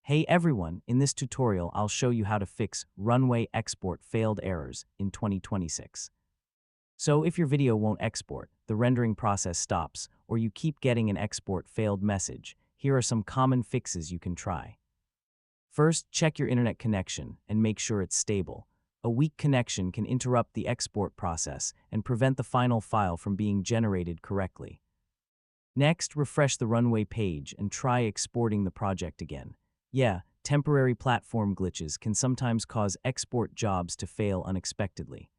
Hey everyone, in this tutorial I'll show you how to fix Runway export failed errors in 2026. So if your video won't export, the rendering process stops, or you keep getting an export failed message, here are some common fixes you can try. First, check your internet connection and make sure it's stable. A weak connection can interrupt the export process and prevent the final file from being generated correctly. Next, refresh the Runway page and try exporting the project again. Yeah, temporary platform glitches can sometimes cause export jobs to fail unexpectedly.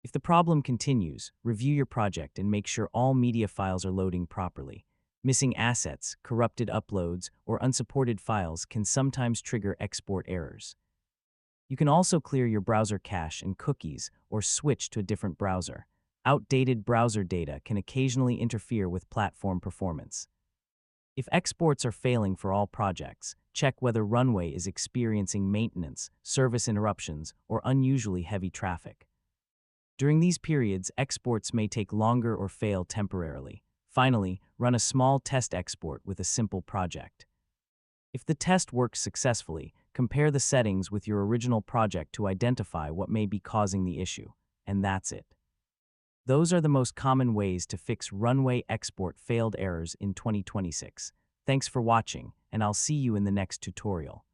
If the problem continues, review your project and make sure all media files are loading properly. Missing assets, corrupted uploads, or unsupported files can sometimes trigger export errors. You can also clear your browser cache and cookies or switch to a different browser. Outdated browser data can occasionally interfere with platform performance. If exports are failing for all projects, check whether Runway is experiencing maintenance, service interruptions, or unusually heavy traffic. During these periods, exports may take longer or fail temporarily. Finally, run a small test export with a simple project. If the test works successfully, compare the settings with your original project to identify what may be causing the issue. And that's it. Those are the most common ways to fix Runway export failed errors in 2026. Thanks for watching, and I'll see you in the next tutorial.